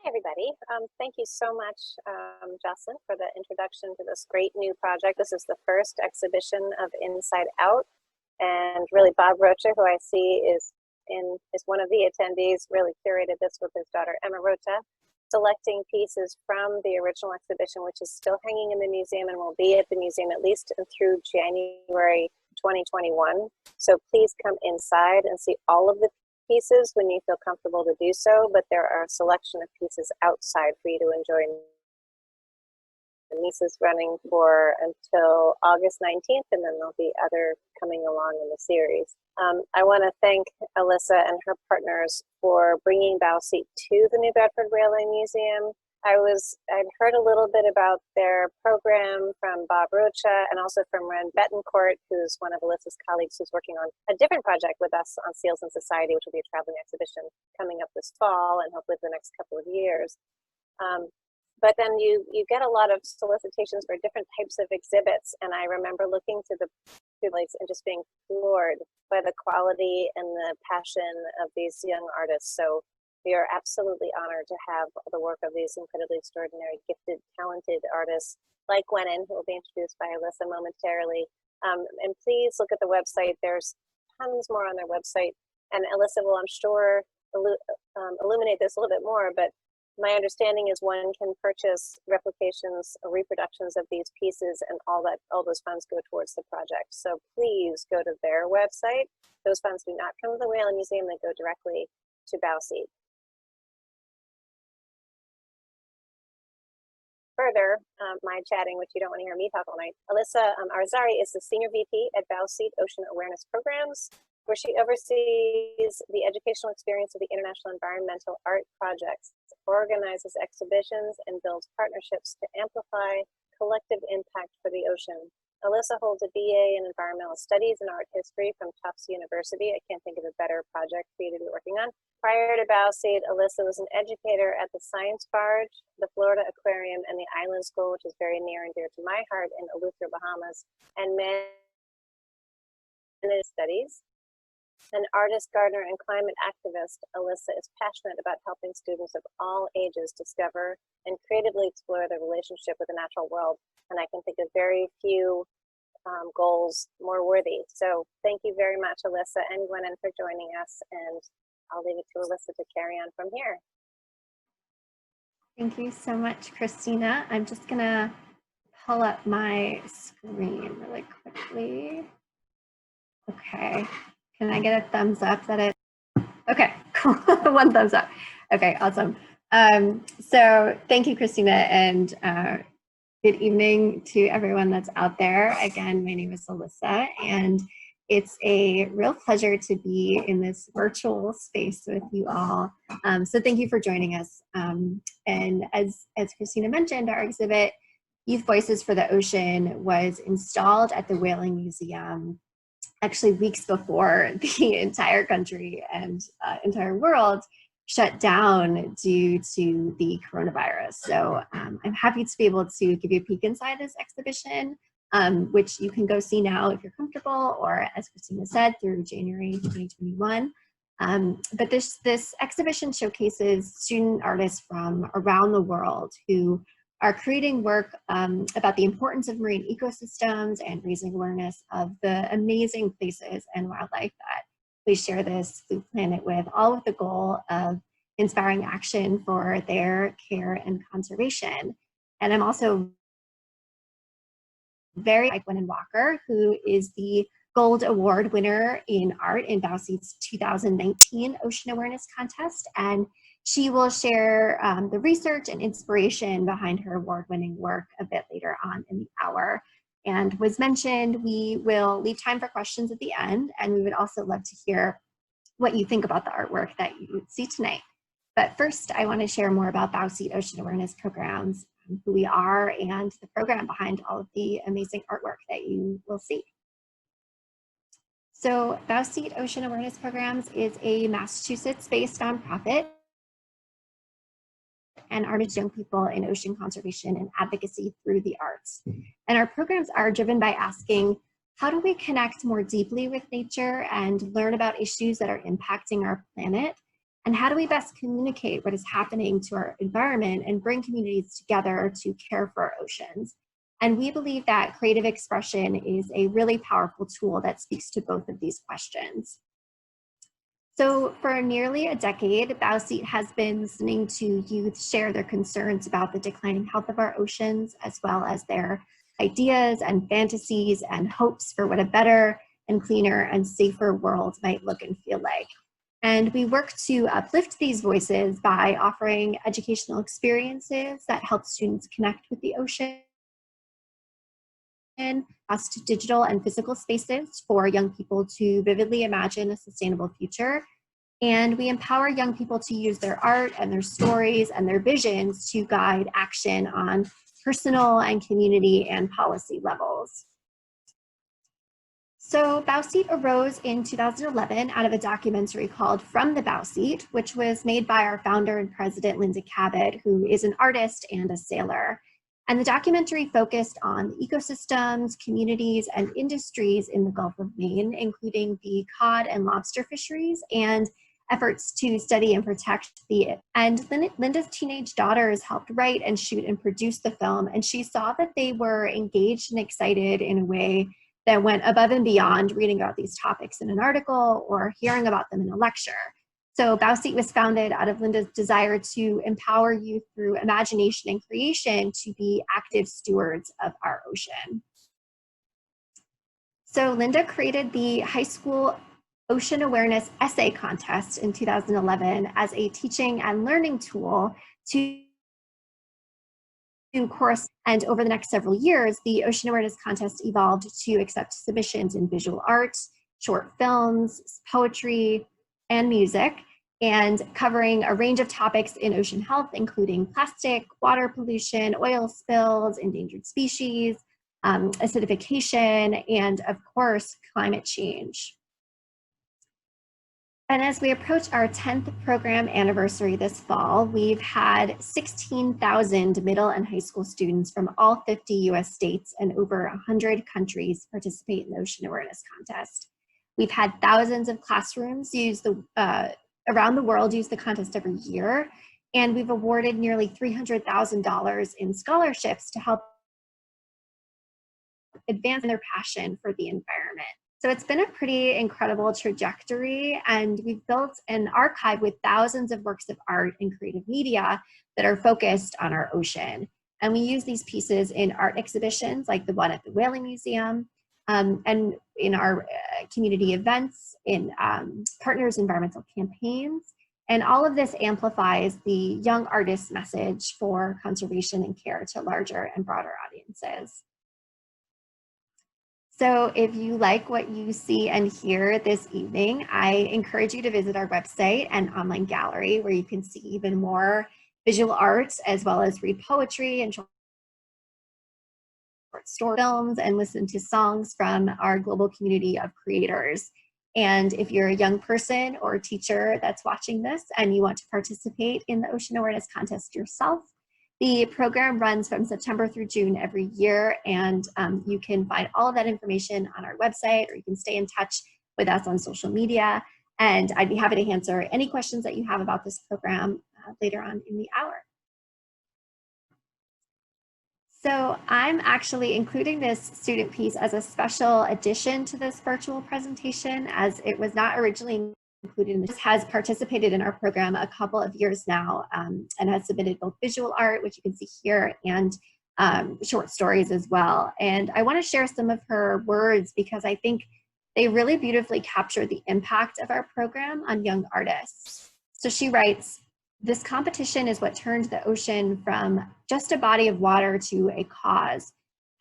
Everybody. Thank you so much, Jocelyn, for the introduction to this great new project. This is the first exhibition of Inside Out, and really Bob Rocha, who I see is one of the attendees, really curated this with his daughter Emma Rocha, selecting pieces from the original exhibition, which is still hanging in the museum and will be at the museum at least through January 2021. So please come inside and see all of the pieces when you feel comfortable to do so, but there are a selection of pieces outside for you to enjoy. And this is running for until August 19th, and then there'll be other coming along in the series. I want to thank Alyssa and her partners for bringing Bowseat to the New Bedford Railway Museum. I'd heard a little bit about their program from Bob Rocha and also from Ren Betancourt, who's one of Alyssa's colleagues who's working on a different project with us on Seals in Society, which will be a traveling exhibition coming up this fall and hopefully the next couple of years. But then you get a lot of solicitations for different types of exhibits, and I remember looking to the place and just being floored by the quality and the passion of these young artists. So we are absolutely honored to have the work of these incredibly extraordinary, gifted, talented artists like Gwenan, who will be introduced by Alyssa momentarily. And please look at the website. There's tons more on their website. And Alyssa will, I'm sure, illuminate this a little bit more, but my understanding is one can purchase replications or reproductions of these pieces, and all those funds go towards the project. So please go to their website. Those funds do not come to the Whaling Museum, they go directly to Bowseat. Further, my chatting, which you don't want to hear me talk all night, Alyssa Irizarry is the Senior VP at Bowseat Ocean Awareness Programs, where she oversees the educational experience of the International Environmental Art Projects, organizes exhibitions, and builds partnerships to amplify collective impact for the ocean. Alyssa holds a BA in Environmental Studies and Art History from Tufts University. I can't think of a better project for you to be working on. Prior to Bowseat, Alyssa was an educator at the Science Barge, the Florida Aquarium, and the Island School, which is very near and dear to my heart, in Eleuthera, Bahamas, and managed studies. An artist, gardener, and climate activist, Alyssa is passionate about helping students of all ages discover and creatively explore their relationship with the natural world. And I can think of very few goals more worthy. So thank you very much, Alyssa and Gwenan, for joining us. And I'll leave it to Alyssa to carry on from here. Thank you so much, Christina. I'm just gonna pull up my screen really quickly. Okay. Can I get a thumbs up that okay, cool, one thumbs up. Okay, awesome. So thank you, Christina, and good evening to everyone that's out there. Again, my name is Alyssa, and it's a real pleasure to be in this virtual space with you all. So thank you for joining us. And as Christina mentioned, our exhibit, Youth Voices for the Ocean, was installed at the Whaling Museum actually weeks before the entire country and entire world shut down due to the coronavirus. So I'm happy to be able to give you a peek inside this exhibition, which you can go see now if you're comfortable, or as Christina said, through January 2021. But this exhibition showcases student artists from around the world who are creating work about the importance of marine ecosystems and raising awareness of the amazing places and wildlife that we share this blue planet with, all with the goal of inspiring action for their care and conservation. And I'm also very like Gwenan Walker, who is the Gold Award winner in art in Bowseat's 2019 Ocean Awareness Contest. And she will share the research and inspiration behind her award-winning work a bit later on in the hour. And was mentioned, we will leave time for questions at the end, and we would also love to hear what you think about the artwork that you see tonight. But first, I want to share more about Bowseat Ocean Awareness Programs, who we are, and the program behind all of the amazing artwork that you will see. So Bowseat Ocean Awareness Programs is a Massachusetts-based nonprofit and artist young people in ocean conservation and advocacy through the arts. And our programs are driven by asking, how do we connect more deeply with nature and learn about issues that are impacting our planet And how do we best communicate what is happening to our environment and bring communities together to care for our oceans? And we believe that creative expression is a really powerful tool that speaks to both of these questions. So for nearly a decade, Bowseat has been listening to youth share their concerns about the declining health of our oceans, as well as their ideas and fantasies and hopes for what a better and cleaner and safer world might look and feel like. And we work to uplift these voices by offering educational experiences that help students connect with the ocean, us to digital and physical spaces for young people to vividly imagine a sustainable future. And we empower young people to use their art and their stories and their visions to guide action on personal and community and policy levels. So Bowseat arose in 2011 out of a documentary called From the Bowseat, which was made by our founder and president, Linda Cabot, who is an artist and a sailor. And the documentary focused on ecosystems, communities, and industries in the Gulf of Maine, including the cod and lobster fisheries and efforts to study and protect and Linda's teenage daughters helped write and shoot and produce the film, and she saw that they were engaged and excited in a way that went above and beyond reading about these topics in an article or hearing about them in a lecture. So Bowseat was founded out of Linda's desire to empower youth through imagination and creation to be active stewards of our ocean. So Linda created the high school Ocean Awareness Essay Contest in 2011 as a teaching and learning tool to course. And over the next several years, the Ocean Awareness Contest evolved to accept submissions in visual art, short films, poetry, and music, and covering a range of topics in ocean health, including plastic, water pollution, oil spills, endangered species, acidification, and of course, climate change. And as we approach our 10th program anniversary this fall, we've had 16,000 middle and high school students from all 50 US states and over 100 countries participate in the Ocean Awareness Contest. We've had thousands of classrooms around the world use the contest every year, and we've awarded nearly $300,000 in scholarships to help advance their passion for the environment. So it's been a pretty incredible trajectory, and we've built an archive with thousands of works of art and creative media that are focused on our ocean. And we use these pieces in art exhibitions like the one at the Whaling Museum, and in our community events, in partners environmental campaigns. And all of this amplifies the young artist's message for conservation and care to larger and broader audiences. So if you like what you see and hear this evening, I encourage you to visit our website and online gallery where you can see even more visual arts, as well as read poetry and short story films and listen to songs from our global community of creators. And if you're a young person or a teacher that's watching this and you want to participate in the Ocean Awareness Contest yourself, the program runs from September through June every year, and you can find all of that information on our website, or you can stay in touch with us on social media. And I'd be happy to answer any questions that you have about this program later on in the hour. So I'm actually including this student piece as a special addition to this virtual presentation, as it was not originally included. This has participated in our program a couple of years now, and has submitted both visual art, which you can see here, and short stories as well. And I want to share some of her words because I think they really beautifully capture the impact of our program on young artists. So she writes, "This competition is what turned the ocean from just a body of water to a cause.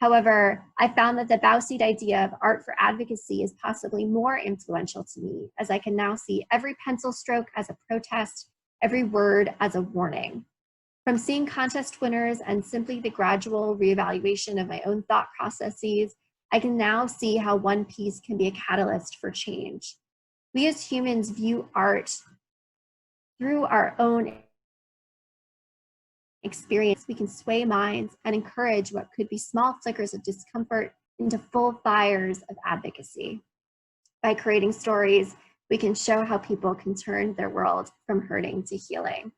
However, I found that the Bowseat idea of art for advocacy is possibly more influential to me, as I can now see every pencil stroke as a protest, every word as a warning. From seeing contest winners and simply the gradual reevaluation of my own thought processes, I can now see how one piece can be a catalyst for change. We as humans view art through our own experience. We can sway minds and encourage what could be small flickers of discomfort into full fires of advocacy. By creating stories we can show how people can turn their world from hurting to healing.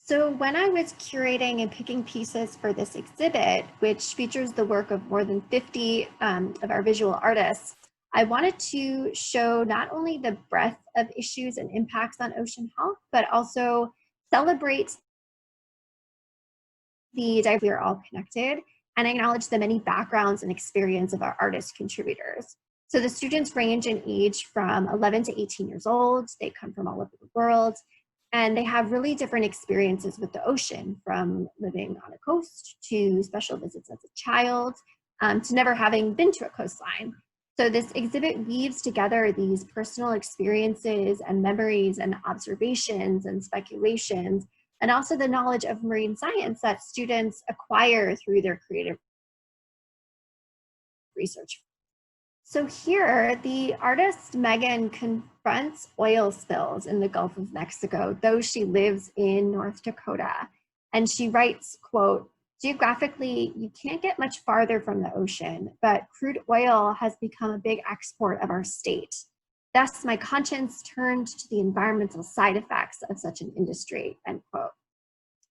So when I was curating and picking pieces for this exhibit, which features the work of more than 50 of our visual artists, I wanted to show not only the breadth of issues and impacts on ocean health, but also celebrate the diversity. We are all connected, and acknowledge the many backgrounds and experience of our artist contributors. So the students range in age from 11 to 18 years old. They come from all over the world. And they have really different experiences with the ocean, from living on a coast to special visits as a child, to never having been to a coastline. So this exhibit weaves together these personal experiences and memories and observations and speculations, and also the knowledge of marine science that students acquire through their creative research. So here, the artist Megan confronts oil spills in the Gulf of Mexico, though she lives in North Dakota. And she writes, quote, "Geographically, you can't get much farther from the ocean, but crude oil has become a big export of our state. Thus, my conscience turned to the environmental side effects of such an industry," end quote.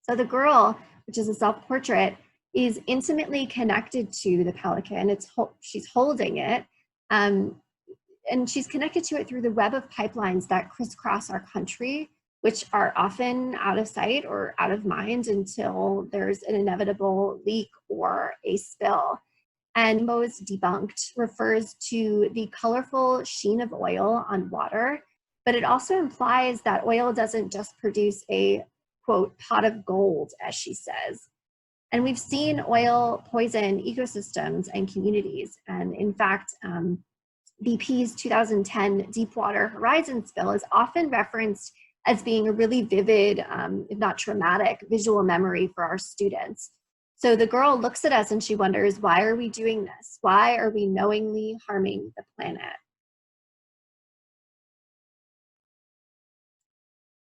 So the girl, which is a self-portrait, is intimately connected to the pelican. She's holding it. And she's connected to it through the web of pipelines that crisscross our country, which are often out of sight or out of mind until there's an inevitable leak or a spill. And MO's Debunked refers to the colorful sheen of oil on water, but it also implies that oil doesn't just produce a, quote, pot of gold, as she says. And we've seen oil poison ecosystems and communities. And in fact, BP's 2010 Deepwater Horizon spill is often referenced as being a really vivid, if not traumatic, visual memory for our students. So the girl looks at us and she wonders, why are we doing this? Why are we knowingly harming the planet?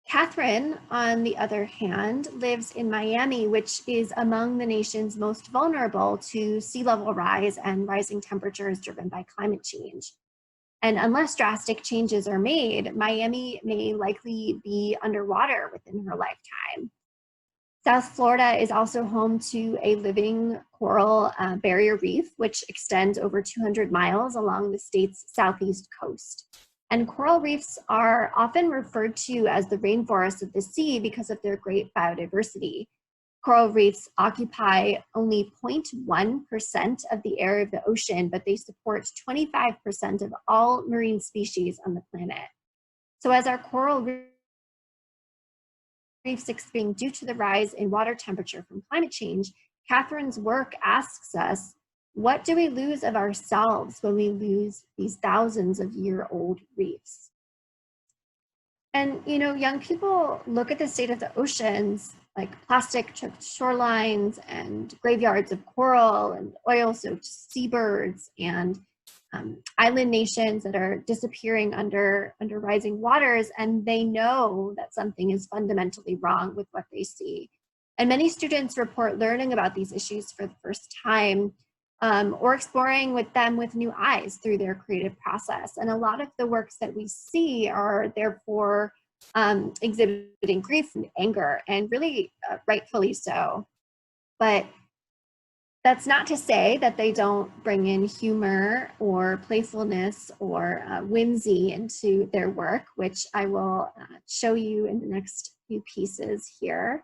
Catherine, on the other hand, lives in Miami, which is among the nation's most vulnerable to sea level rise and rising temperatures driven by climate change. And unless drastic changes are made, Miami may likely be underwater within her lifetime. South Florida is also home to a living coral barrier reef, which extends over 200 miles along the state's southeast coast. And coral reefs are often referred to as the rainforests of the sea because of their great biodiversity. Coral reefs occupy only 0.1% of the area of the ocean, but they support 25% of all marine species on the planet. So as our coral reefs expand due to the rise in water temperature from climate change, Catherine's work asks us, what do we lose of ourselves when we lose these thousands of year-old reefs? And, you know, young people look at the state of the oceans, like plastic-choked shorelines and graveyards of coral and oil-soaked seabirds and island nations that are disappearing under rising waters, and they know that something is fundamentally wrong with what they see. And many students report learning about these issues for the first time, or exploring with them with new eyes through their creative process. And a lot of the works that we see are therefore exhibiting grief and anger, and really rightfully so. But that's not to say that they don't bring in humor or playfulness or whimsy into their work, which I will show you in the next few pieces here.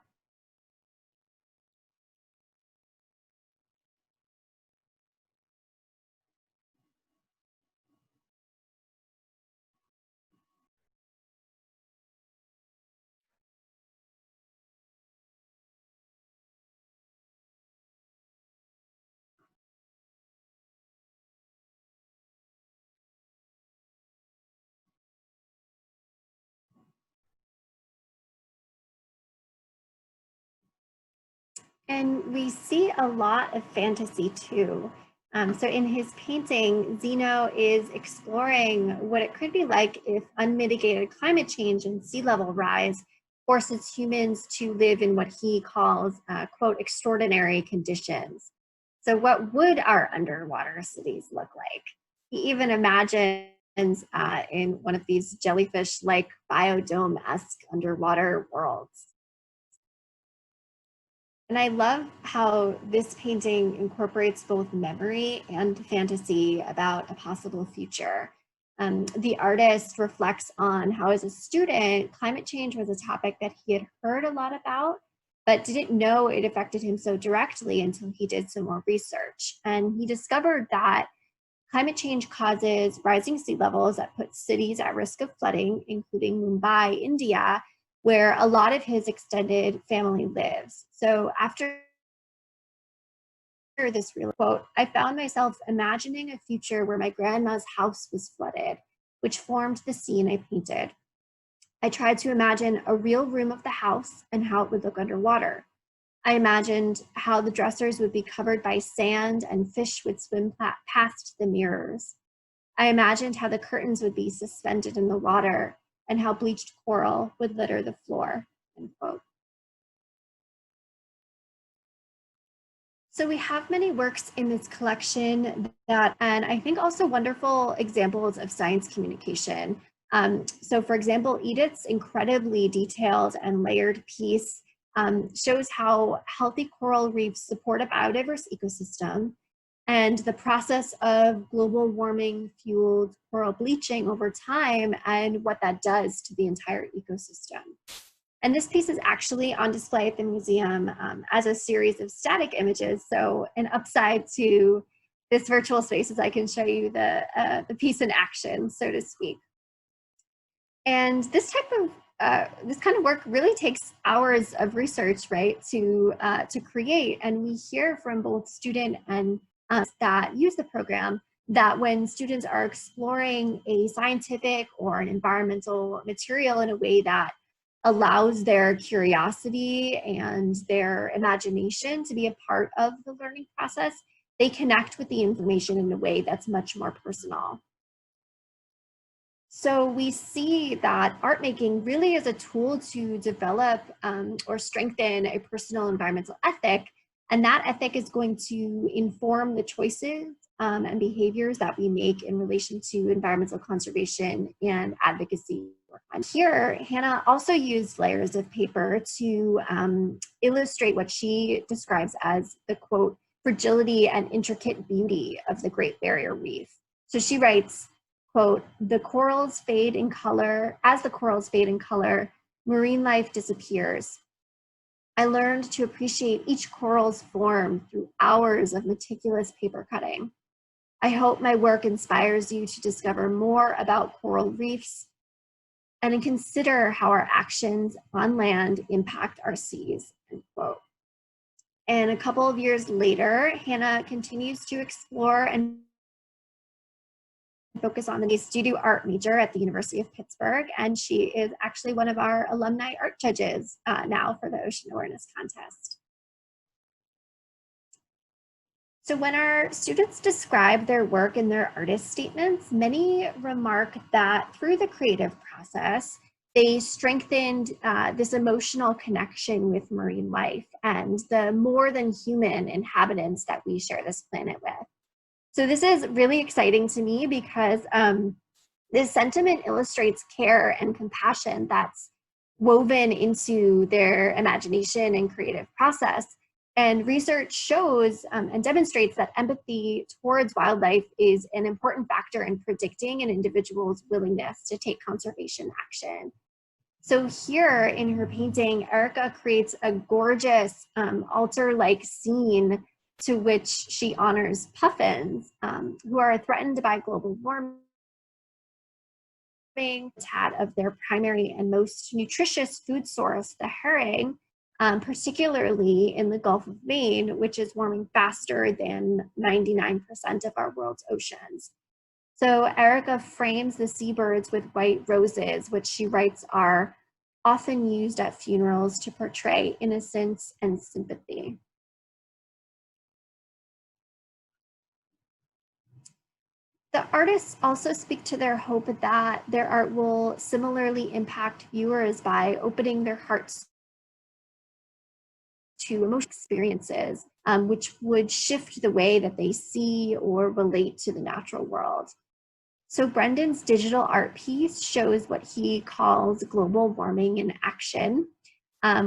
And we see a lot of fantasy too. So in his painting, Zeno is exploring what it could be like if unmitigated climate change and sea level rise forces humans to live in what he calls, quote, extraordinary conditions. So what would our underwater cities look like? He even imagines in one of these jellyfish-like biodome-esque underwater worlds. And I love how this painting incorporates both memory and fantasy about a possible future. The artist reflects on how, as a student, climate change was a topic that he had heard a lot about, but didn't know it affected him so directly until he did some more research. And he discovered that climate change causes rising sea levels that put cities at risk of flooding, including Mumbai, India, where a lot of his extended family lives. So after this real quote, I found myself imagining a future where my grandma's house was flooded, which formed the scene I painted. I tried to imagine a real room of the house and how it would look underwater. I imagined how the dressers would be covered by sand and fish would swim past the mirrors. I imagined how the curtains would be suspended in the water and how bleached coral would litter the floor, end quote. So we have many works in this collection that, and I think also wonderful examples of science communication. So for example, Edith's incredibly detailed and layered piece shows how healthy coral reefs support a biodiverse ecosystem and the process of global warming fueled coral bleaching over time and what that does to the entire ecosystem. And this piece is actually on display at the museum as a series of static images. So an upside to this virtual space is I can show you the piece in action, so to speak. And this kind of work really takes hours of research, right, to create. And we hear from both student and that use the program that when students are exploring a scientific or an environmental material in a way that allows their curiosity and their imagination to be a part of the learning process, they connect with the information in a way that's much more personal. So we see that art making really is a tool to develop or strengthen a personal environmental ethic, and that ethic is going to inform the choices and behaviors that we make in relation to environmental conservation and advocacy. And here, Hannah also used layers of paper to illustrate what she describes as the, quote, fragility and intricate beauty of the Great Barrier Reef. So she writes, quote, as the corals fade in color, marine life disappears. I learned to appreciate each coral's form through hours of meticulous paper cutting. I hope my work inspires you to discover more about coral reefs and consider how our actions on land impact our seas, end quote. And a couple of years later, Hannah continues to explore and focus on the studio art major at the University of Pittsburgh, and she is actually one of our alumni art judges now for the Ocean Awareness Contest. So when our students describe their work in their artist statements, many remark that through the creative process, they strengthened this emotional connection with marine life and the more than human inhabitants that we share this planet with. So this is really exciting to me because this sentiment illustrates care and compassion that's woven into their imagination and creative process. And research shows and demonstrates that empathy towards wildlife is an important factor in predicting an individual's willingness to take conservation action. So here in her painting, Erica creates a gorgeous altar-like scene to which she honors puffins, who are threatened by global warming, of their primary and most nutritious food source, the herring, particularly in the Gulf of Maine, which is warming faster than 99% of our world's oceans. So Erica frames the seabirds with white roses, which she writes are often used at funerals to portray innocence and sympathy. The artists also speak to their hope that their art will similarly impact viewers by opening their hearts to emotional experiences, which would shift the way that they see or relate to the natural world. So Brendan's digital art piece shows what he calls global warming in action,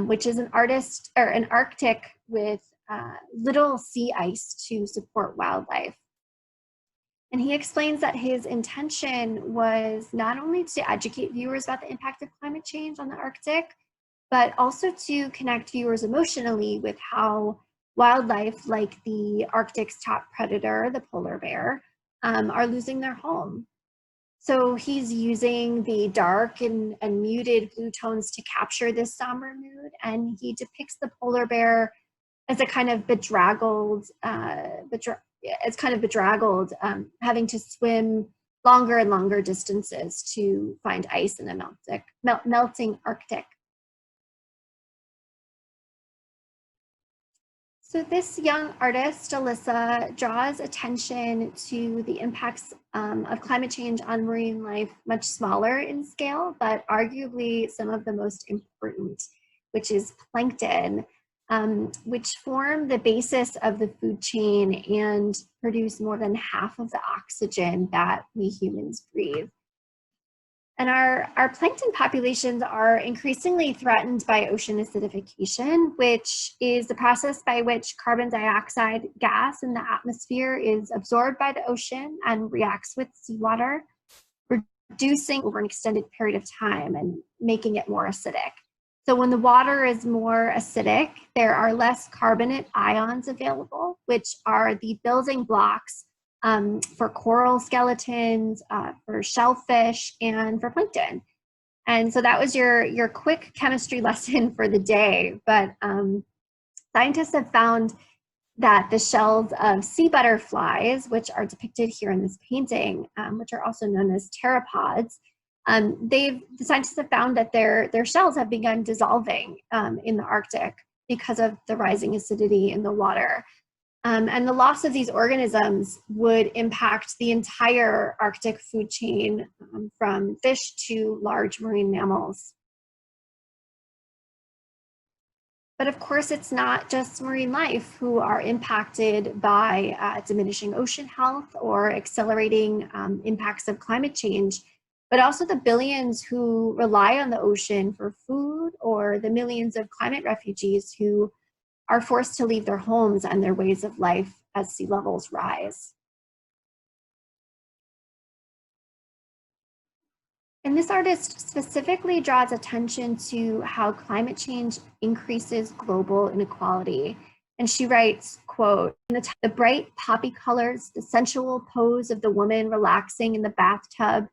which is an Arctic with little sea ice to support wildlife. And he explains that his intention was not only to educate viewers about the impact of climate change on the Arctic, but also to connect viewers emotionally with how wildlife like the Arctic's top predator, the polar bear, are losing their home. So he's using the dark and muted blue tones to capture this somber mood, and he depicts the polar bear as a kind of bedraggled, having to swim longer and longer distances to find ice in the melting Arctic. So this young artist, Alyssa, draws attention to the impacts of climate change on marine life, much smaller in scale, but arguably some of the most important, which is plankton, which form the basis of the food chain and produce more than half of the oxygen that we humans breathe. And our plankton populations are increasingly threatened by ocean acidification, which is the process by which carbon dioxide gas in the atmosphere is absorbed by the ocean and reacts with seawater, reducing over an extended period of time and making it more acidic. So when the water is more acidic, there are less carbonate ions available, which are the building blocks for coral skeletons, for shellfish, and for plankton. And so that was your quick chemistry lesson for the day. But scientists have found that the shells of sea butterflies, which are depicted here in this painting, which are also known as pteropods, the scientists have found that their shells have begun dissolving in the Arctic because of the rising acidity in the water. And the loss of these organisms would impact the entire Arctic food chain, from fish to large marine mammals. But of course, it's not just marine life who are impacted by diminishing ocean health or accelerating impacts of climate change, but also the billions who rely on the ocean for food, or the millions of climate refugees who are forced to leave their homes and their ways of life as sea levels rise. And this artist specifically draws attention to how climate change increases global inequality. And she writes, quote, "The bright poppy colors, the sensual pose of the woman relaxing in the bathtub,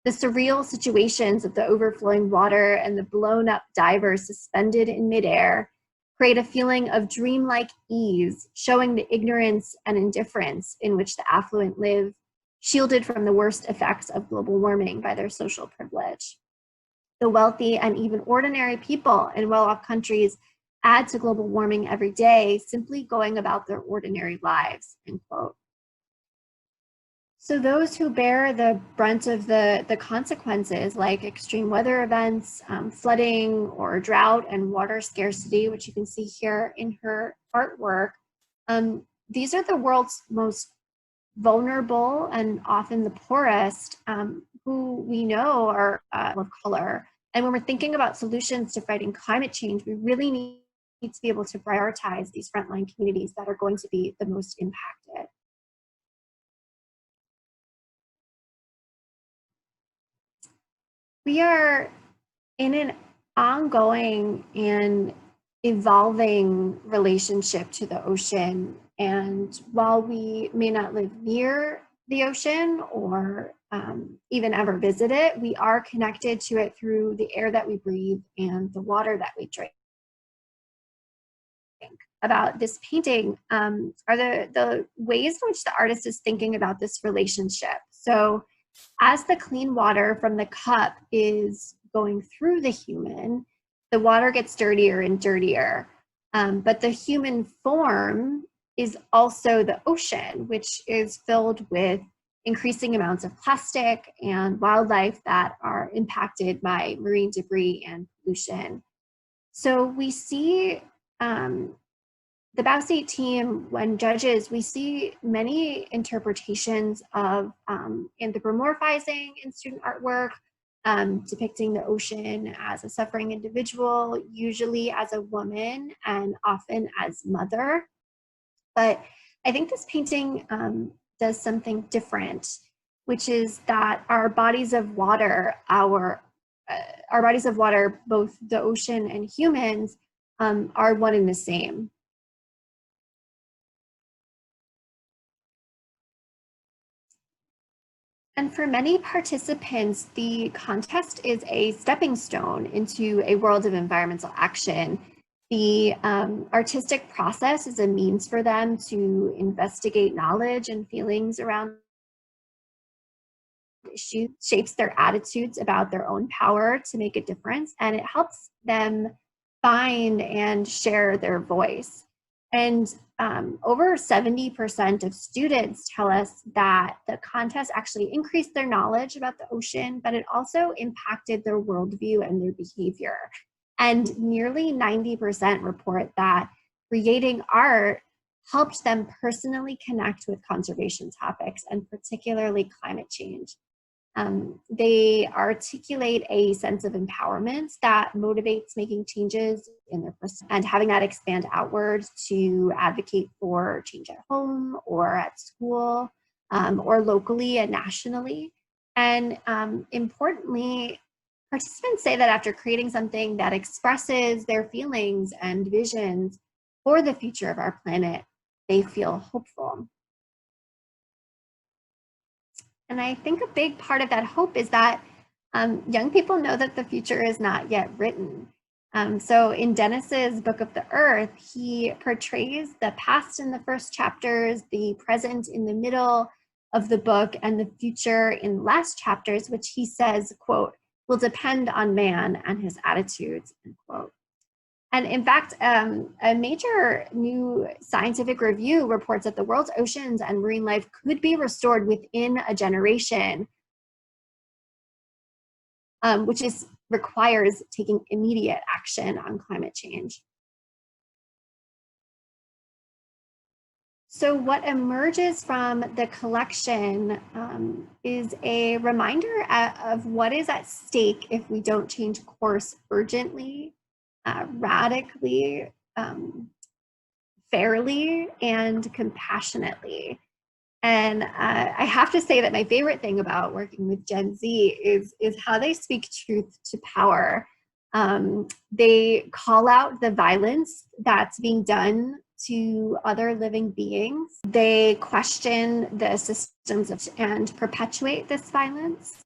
the surreal situations of the overflowing water and the blown up diver suspended in midair create a feeling of dreamlike ease, showing the ignorance and indifference in which the affluent live, shielded from the worst effects of global warming by their social privilege. The wealthy and even ordinary people in well-off countries add to global warming every day, simply going about their ordinary lives," end quote. So those who bear the brunt of the consequences, like extreme weather events, flooding or drought and water scarcity, which you can see here in her artwork, these are the world's most vulnerable and often the poorest, who we know are of color. And when we're thinking about solutions to fighting climate change, we really need to be able to prioritize these frontline communities that are going to be the most impacted. We are in an ongoing and evolving relationship to the ocean. And while we may not live near the ocean or even ever visit it, we are connected to it through the air that we breathe and the water that we drink. About this painting are the ways in which the artist is thinking about this relationship. So as the clean water from the cup is going through the human, the water gets dirtier and dirtier. But the human form is also the ocean, which is filled with increasing amounts of plastic and wildlife that are impacted by marine debris and pollution. So we see the Bowstate team, when judges, we see many interpretations of anthropomorphizing in student artwork, depicting the ocean as a suffering individual, usually as a woman and often as mother. But I think this painting does something different, which is that our bodies of water, both the ocean and humans, are one and the same. And for many participants, the contest is a stepping stone into a world of environmental action. The artistic process is a means for them to investigate knowledge and feelings around issues, shapes their attitudes about their own power to make a difference, and it helps them find and share their voice. And over 70% of students tell us that the contest actually increased their knowledge about the ocean, but it also impacted their worldview and their behavior. And nearly 90% report that creating art helped them personally connect with conservation topics, and particularly climate change. They articulate a sense of empowerment that motivates making changes in their person, and having that expand outward to advocate for change at home or at school, or locally and nationally. And importantly, participants say that after creating something that expresses their feelings and visions for the future of our planet, they feel hopeful. And I think a big part of that hope is that young people know that the future is not yet written. So in Dennis's Book of the Earth, he portrays the past in the first chapters, the present in the middle of the book, and the future in the last chapters, which he says, quote, will depend on man and his attitudes, end quote. And in fact, a major new scientific review reports that the world's oceans and marine life could be restored within a generation, which requires taking immediate action on climate change. So what emerges from the collection is a reminder of what is at stake if we don't change course urgently, radically, fairly, and compassionately. And I have to say that my favorite thing about working with Gen Z is how they speak truth to power. They call out the violence that's being done to other living beings. They question the systems and perpetuate this violence.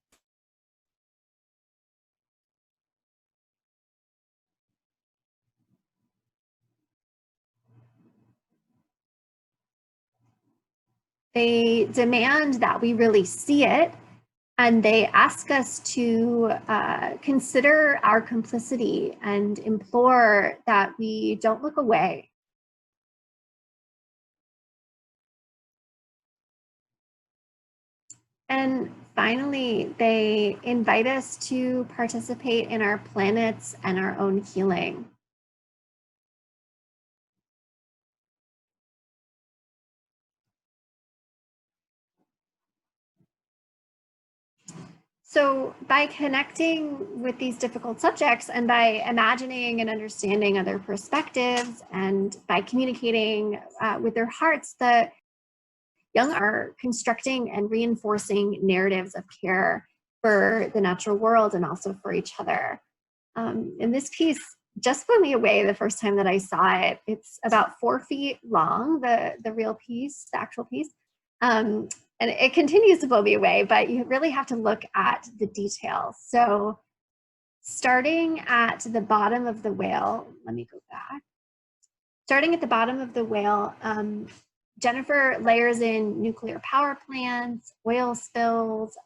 They demand that we really see it, and they ask us to consider our complicity and implore that we don't look away. And finally, they invite us to participate in our planet's and our own healing. So by connecting with these difficult subjects and by imagining and understanding other perspectives and by communicating with their hearts, the young are constructing and reinforcing narratives of care for the natural world and also for each other. And this piece just blew me away the first time that I saw it. It's about 4 feet long, the real piece, the actual piece. And it continues to blow me away, but you really have to look at the details. So starting at the bottom of the whale, let me go back. Starting at the bottom of the whale, Jennifer layers in nuclear power plants, oil spills,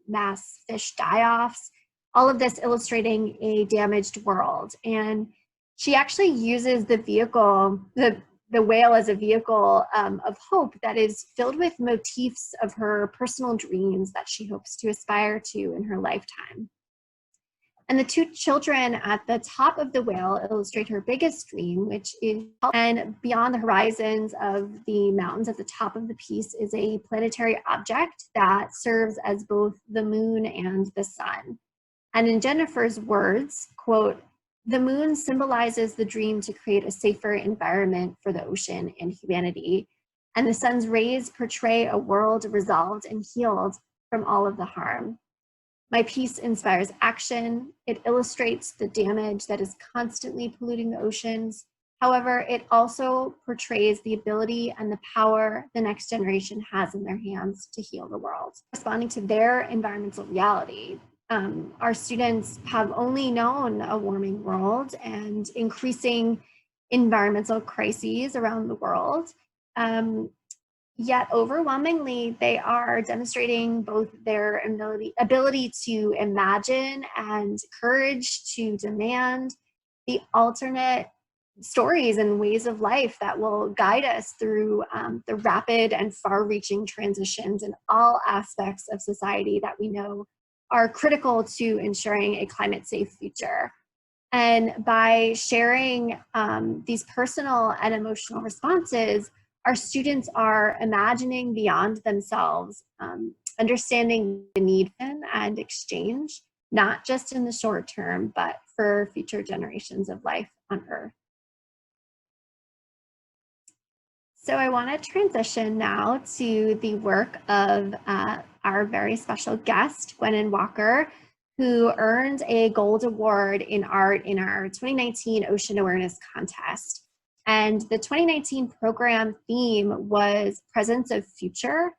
mass fish die-offs, all of this illustrating a damaged world. And she actually uses the vehicle, the whale as a vehicle of hope that is filled with motifs of her personal dreams that she hopes to aspire to in her lifetime. And the two children at the top of the whale illustrate her biggest dream, which is, and beyond the horizons of the mountains at the top of the piece is a planetary object that serves as both the moon and the sun. And in Jennifer's words, quote, "The moon symbolizes the dream to create a safer environment for the ocean and humanity. And the sun's rays portray a world resolved and healed from all of the harm. My piece inspires action. It illustrates the damage that is constantly polluting the oceans. However, it also portrays the ability and the power the next generation has in their hands to heal the world." Responding to their environmental reality, our students have only known a warming world and increasing environmental crises around the world. Yet overwhelmingly, they are demonstrating both their ability to imagine and courage to demand the alternate stories and ways of life that will guide us through the rapid and far-reaching transitions in all aspects of society that we know are critical to ensuring a climate-safe future. And by sharing these personal and emotional responses, our students are imagining beyond themselves, understanding the need and exchange, not just in the short term, but for future generations of life on Earth. So I want to transition now to the work of our very special guest, Gwenan Walker, who earned a gold award in art in our 2019 Ocean Awareness Contest. And the 2019 program theme was Presence of Future,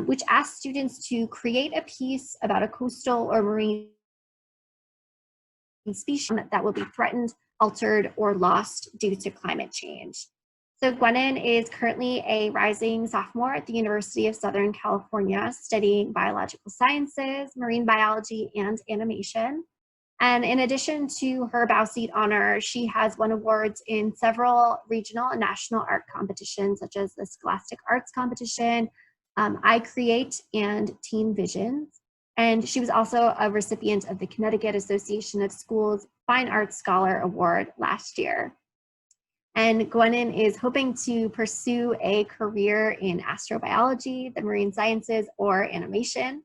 which asked students to create a piece about a coastal or marine species that will be threatened, altered, or lost due to climate change. So Gwenan is currently a rising sophomore at the University of Southern California, studying biological sciences, marine biology, and animation. And in addition to her bow seat honor, she has won awards in several regional and national art competitions, such as the Scholastic Arts Competition, I Create, and Teen Visions. And she was also a recipient of the Connecticut Association of Schools Fine Arts Scholar Award last year. And Gwenan is hoping to pursue a career in astrobiology, the marine sciences, or animation,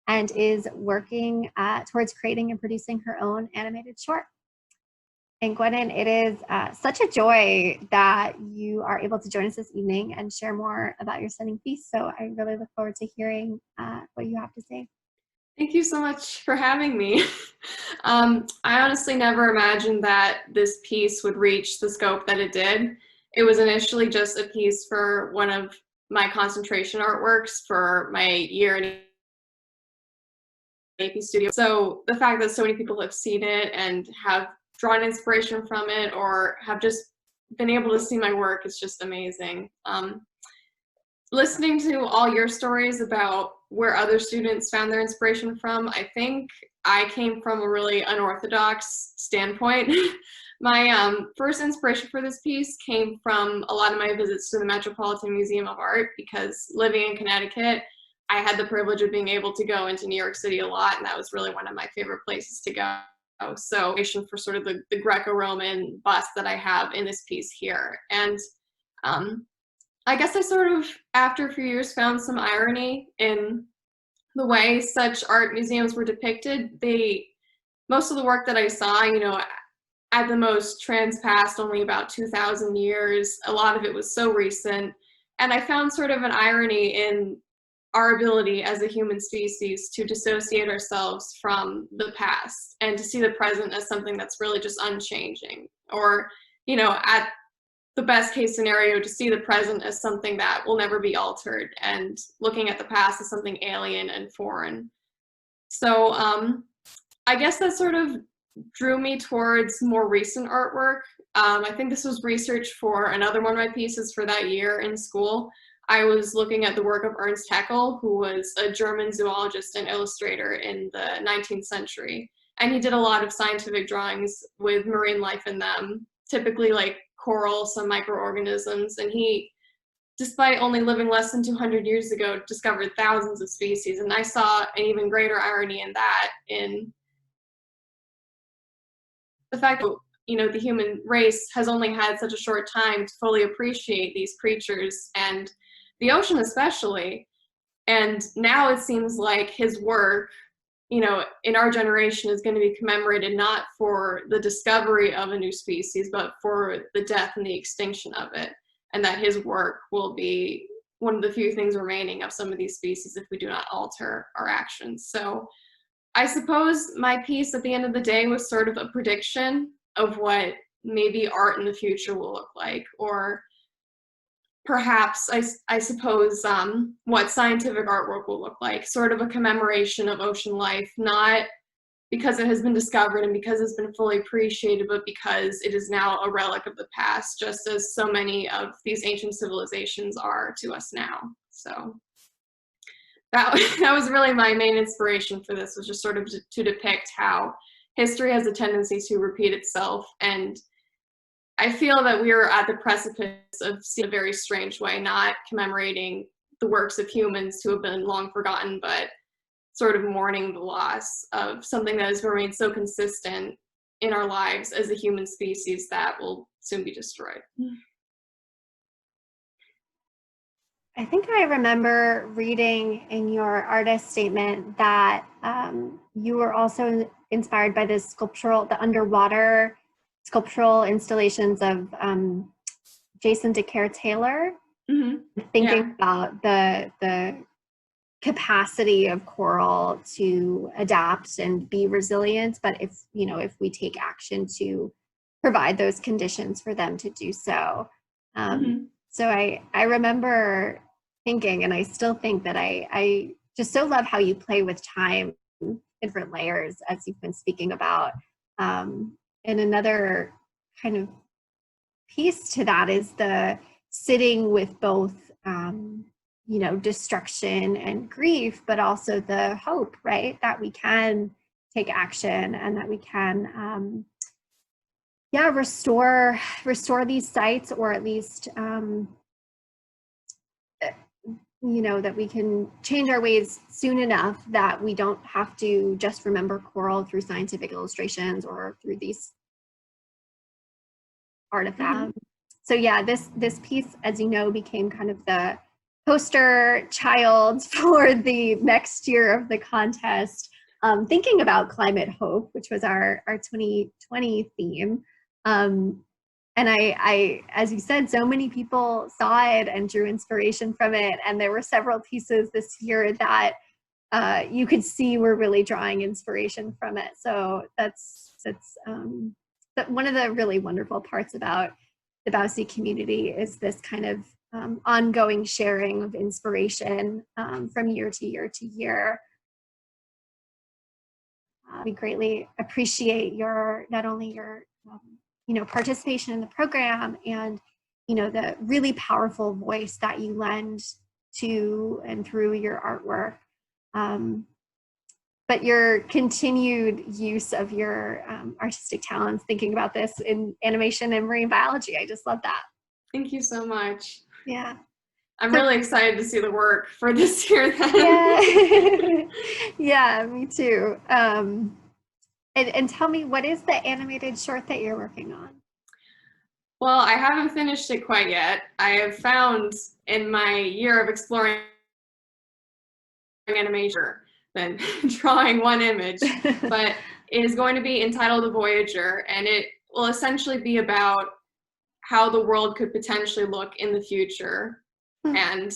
and is working towards creating and producing her own animated short. And Gwenan, it is such a joy that you are able to join us this evening and share more about your stunning piece. So I really look forward to hearing what you have to say. Thank you so much for having me. I honestly never imagined that this piece would reach the scope that it did. It was initially just a piece for one of my concentration artworks for my year in AP studio. So the fact that so many people have seen it and have drawn inspiration from it or have just been able to see my work is just amazing. Listening to all your stories about where other students found their inspiration from, I think I came from a really unorthodox standpoint. My first inspiration for this piece came from a lot of my visits to the Metropolitan Museum of Art, because living in Connecticut, I had the privilege of being able to go into New York City a lot, and that was really one of my favorite places to go. So, for sort of the Greco-Roman bust that I have in this piece here. And I guess I sort of, after a few years, found some irony in the way such art museums were depicted. Most of the work that I saw, at the most transpassed only about 2,000 years. A lot of it was so recent. And I found sort of an irony in our ability as a human species to dissociate ourselves from the past and to see the present as something that's really just unchanging. Or, at the best case scenario, to see the present as something that will never be altered, and looking at the past as something alien and foreign. So I guess that sort of drew me towards more recent artwork. I think this was research for another one of my pieces for that year in school. I was looking at the work of Ernst Haeckel, who was a German zoologist and illustrator in the 19th century. And he did a lot of scientific drawings with marine life in them, typically like coral, some microorganisms. And he, despite only living less than 200 years ago, discovered thousands of species. And I saw an even greater irony in that, in the fact that, you know, the human race has only had such a short time to fully appreciate these creatures and the ocean especially. And now it seems like his work, you know, in our generation is going to be commemorated not for the discovery of a new species, but for the death and the extinction of it. And that his work will be one of the few things remaining of some of these species if we do not alter our actions. So I suppose my piece at the end of the day was sort of a prediction of what maybe art in the future will look like, or perhaps I suppose what scientific artwork will look like, sort of a commemoration of ocean life, not because it has been discovered and because it's been fully appreciated, but because it is now a relic of the past, just as so many of these ancient civilizations are to us now. So that was really my main inspiration for this, was just sort of to depict how history has a tendency to repeat itself. And I feel that we are at the precipice of seeing a very strange way, not commemorating the works of humans who have been long forgotten, but sort of mourning the loss of something that has remained so consistent in our lives as a human species that will soon be destroyed. I think I remember reading in your artist statement that you were also inspired by the underwater sculptural installations of Jason DeCare Taylor, thinking about the capacity of coral to adapt and be resilient, but if we take action to provide those conditions for them to do so. So I remember thinking, and I still think, that I just so love how you play with time, different layers, as you've been speaking about. And another kind of piece to that is the sitting with both destruction and grief, but also the hope, right? That we can take action and that we can, restore these sites, or at least, that we can change our ways soon enough that we don't have to just remember coral through scientific illustrations or through these artifacts. So yeah, this piece, as you know, became kind of the poster child for the next year of the contest, thinking about climate hope, which was our 2020 theme. And I, as you said, so many people saw it and drew inspiration from it. And there were several pieces this year that you could see were really drawing inspiration from it. So that's one of the really wonderful parts about the Bausi community, is this kind of ongoing sharing of inspiration from year to year to year. We greatly appreciate not only your participation in the program and the really powerful voice that you lend to and through your artwork, but your continued use of your artistic talents, thinking about this in animation and marine biology. I just love that. Thank you so much. Yeah. I'm really excited to see the work for this year then. Yeah, yeah, me too. And tell me, what is the animated short that you're working on? Well, I haven't finished it quite yet. I have found in my year of exploring animation than drawing one image, but it is going to be entitled The Voyager, and it will essentially be about how the world could potentially look in the future. And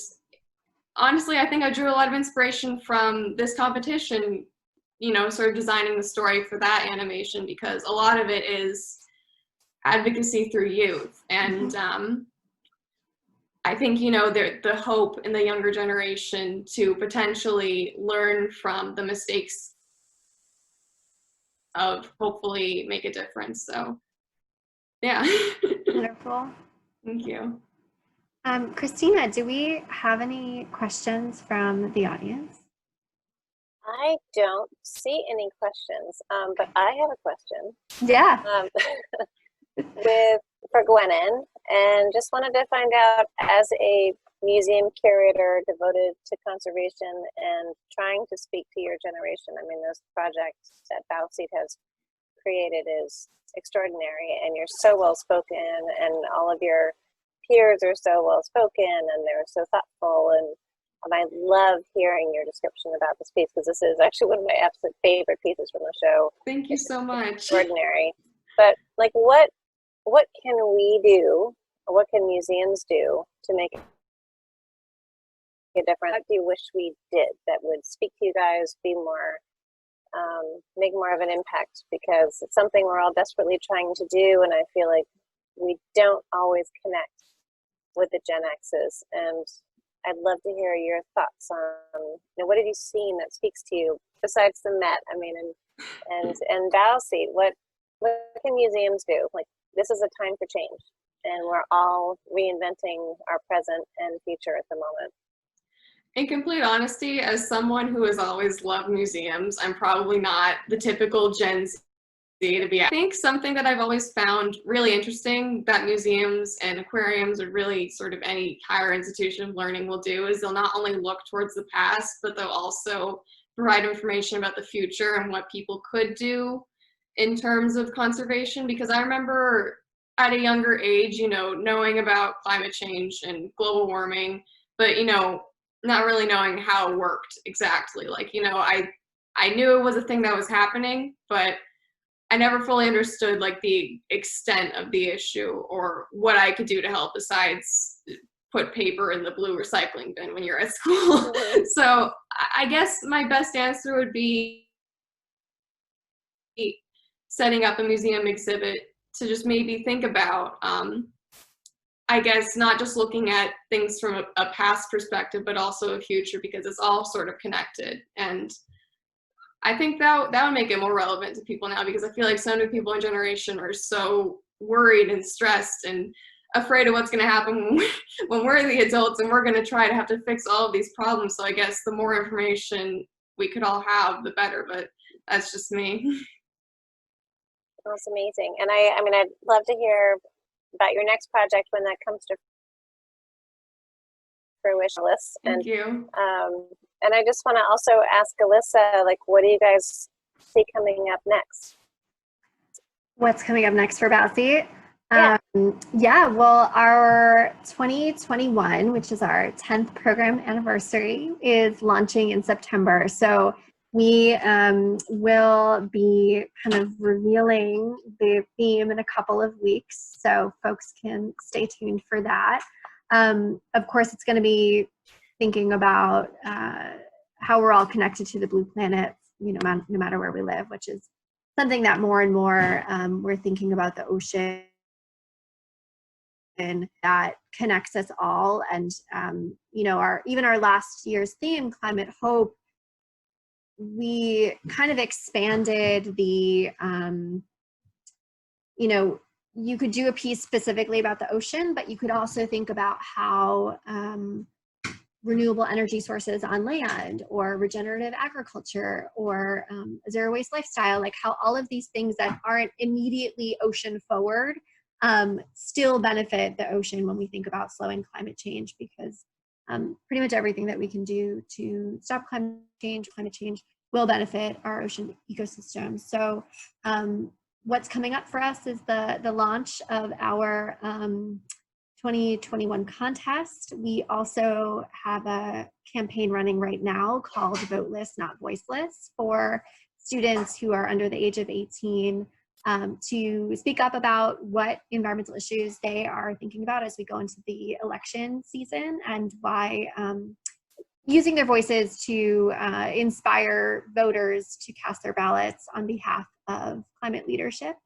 honestly, I think I drew a lot of inspiration from this competition, sort of designing the story for that animation, because a lot of it is advocacy through youth. And I think, the hope in the younger generation to potentially learn from the mistakes of hopefully make a difference. So, yeah. Wonderful. Thank you. Christina, do we have any questions from the audience? I don't see any questions, but I have a question. Yeah. For Gwenan, and just wanted to find out, as a museum curator devoted to conservation and trying to speak to your generation, I mean, those projects that Bausi has created is extraordinary, and you're so well spoken, and all of your peers are so well spoken, and they're so thoughtful, and I love hearing your description about this piece, because this is actually one of my absolute favorite pieces from the show. Thank you so much. Extraordinary. But like, what can we do, or what can museums do to make a difference? What do you wish we did that would speak to you guys, be more, make more of an impact? Because it's something we're all desperately trying to do, and I feel like we don't always connect with the Gen X's. And I'd love to hear your thoughts on, what have you seen that speaks to you besides the Met? I mean, and Bow-Seat, what can museums do? Like, this is a time for change, and we're all reinventing our present and future at the moment. In complete honesty, as someone who has always loved museums, I'm probably not the typical Gen Z to be. I think something that I've always found really interesting that museums and aquariums, or really sort of any higher institution of learning, will do is they'll not only look towards the past, but they'll also provide information about the future and what people could do in terms of conservation. Because I remember at a younger age, knowing about climate change and global warming, but, not really knowing how it worked exactly. Like, I knew it was a thing that was happening, but I never fully understood like the extent of the issue or what I could do to help besides put paper in the blue recycling bin when you're at school. So I guess my best answer would be setting up a museum exhibit to just maybe think about, I guess, not just looking at things from a past perspective, but also a future, because it's all sort of connected. And I think that would make it more relevant to people now, because I feel like so many people in generation are so worried and stressed and afraid of what's going to happen when we're the adults and we're going to try to have to fix all of these problems. So I guess the more information we could all have, the better, but that's just me. That's amazing. And I mean, I'd love to hear about your next project when that comes to fruition. Thank you. And I just want to also ask Alyssa, like, what do you guys see coming up next? What's coming up next for Bow-Seat? Yeah. Well, our 2021, which is our 10th program anniversary, is launching in September. So we will be kind of revealing the theme in a couple of weeks, so folks can stay tuned for that. Of course, it's going to be thinking about how we're all connected to the blue planet, no matter where we live, which is something that more and more we're thinking about the ocean, and that connects us all. And even our last year's theme, Climate Hope, we kind of expanded the you could do a piece specifically about the ocean, but you could also think about how renewable energy sources on land, or regenerative agriculture, or a zero waste lifestyle, like how all of these things that aren't immediately ocean forward still benefit the ocean when we think about slowing climate change, because pretty much everything that we can do to stop climate change will benefit our ocean ecosystem. So what's coming up for us is the launch of our 2021 contest. We also have a campaign running right now called Voteless, Not Voiceless, for students who are under the age of 18 to speak up about what environmental issues they are thinking about as we go into the election season, and why using their voices to inspire voters to cast their ballots on behalf of climate leadership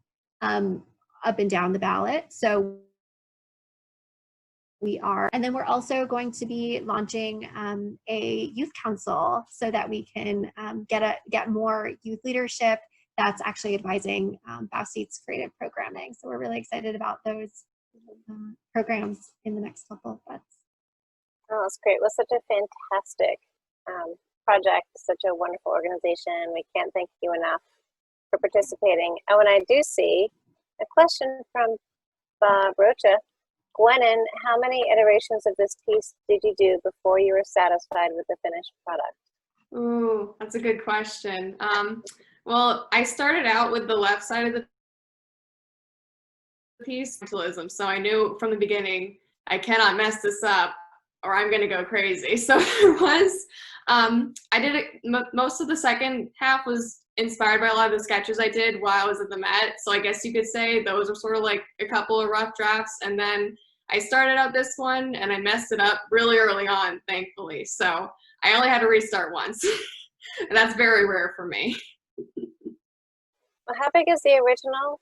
up and down the ballot. So we are, and then we're also going to be launching a youth council so that we can get more youth leadership that's actually advising Bow-Seat's creative programming. So we're really excited about those programs in the next couple of months. Oh, that's great. It was such a fantastic project, such a wonderful organization. We can't thank you enough for participating. Oh, and I do see a question from Bob Rocha. Gwenan, how many iterations of this piece did you do before you were satisfied with the finished product? Ooh, that's a good question. Well, I started out with the left side of the piece, environmentalism. So I knew from the beginning, I cannot mess this up or I'm going to go crazy. So it was, I did it, most of the second half was inspired by a lot of the sketches I did while I was at the Met. So I guess you could say those were sort of like a couple of rough drafts. And then I started out this one and I messed it up really early on, thankfully. So I only had to restart once. And that's very rare for me. Well, how big is the original?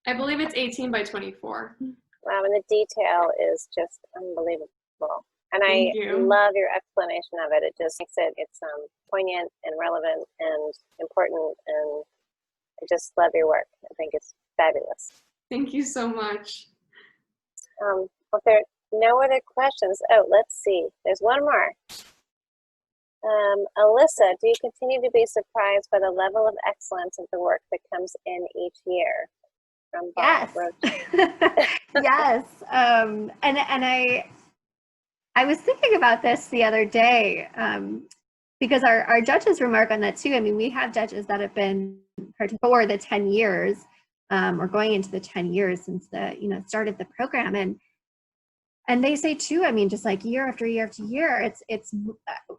I believe it's 18 by 24. Wow, and the detail is just unbelievable. And Thank I you. love your explanation of it. It just makes it's poignant and relevant and important, and I just love your work. I think it's fabulous. Thank you so much. Well, if there are no other questions, oh, let's see. There's one more. Alyssa, do you continue to be surprised by the level of excellence of the work that comes in each year? From Bob Yes. Yes. And I was thinking about this the other day, because our judges remark on that too. I mean, we have judges that have been for the 10 years, or going into the 10 years since the, start of the program. And they say too, I mean, just like year after year after year, it's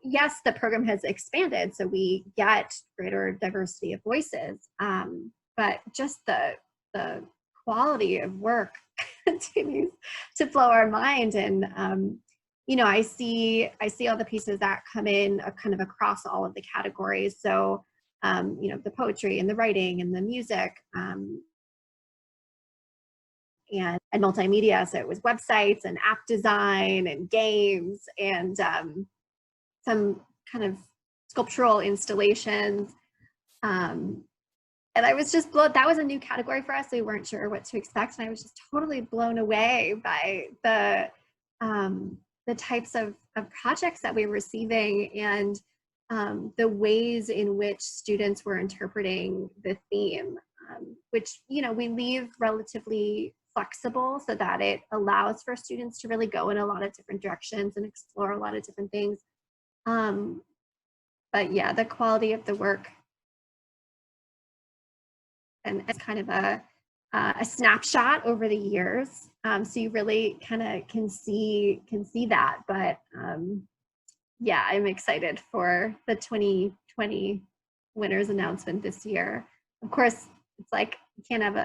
yes, the program has expanded, so we get greater diversity of voices, but just the quality of work continues to blow our mind. And I see all the pieces that come in kind of across all of the categories. So the poetry and the writing and the music, and multimedia. So it was websites and app design and games and some kind of sculptural installations. And I was just that was a new category for us. We weren't sure what to expect. And I was just totally blown away by the types of projects that we were receiving, and the ways in which students were interpreting the theme, which, we leave relatively flexible so that it allows for students to really go in a lot of different directions and explore a lot of different things. But yeah, the quality of the work, and it's kind of a snapshot over the years. So you really kind of can see that. But yeah, I'm excited for the 2020 winners announcement this year. Of course, it's like you can't have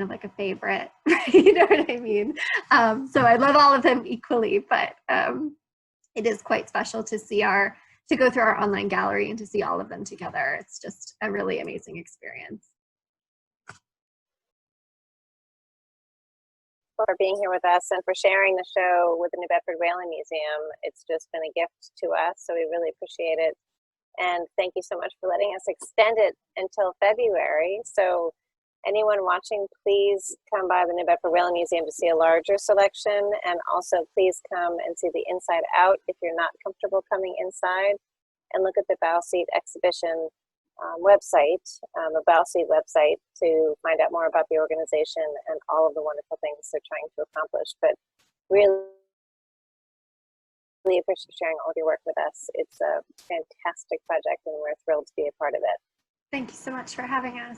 like a favorite, right? You know what I mean? So I love all of them equally, but it is quite special to see to go through our online gallery and to see all of them together. It's just a really amazing experience. For being here with us and for sharing the show with the New Bedford Whaling Museum. It's just been a gift to us, so we really appreciate it. And thank you so much for letting us extend it until February. So anyone watching, please come by the New Bedford Whaling Museum to see a larger selection, and also please come and see the Inside Out if you're not comfortable coming inside, and look at the Bow Seat exhibition website, the Bow Seat website, to find out more about the organization and all of the wonderful things they're trying to accomplish. But really appreciate sharing all of your work with us. It's a fantastic project and we're thrilled to be a part of it. Thank you so much for having us.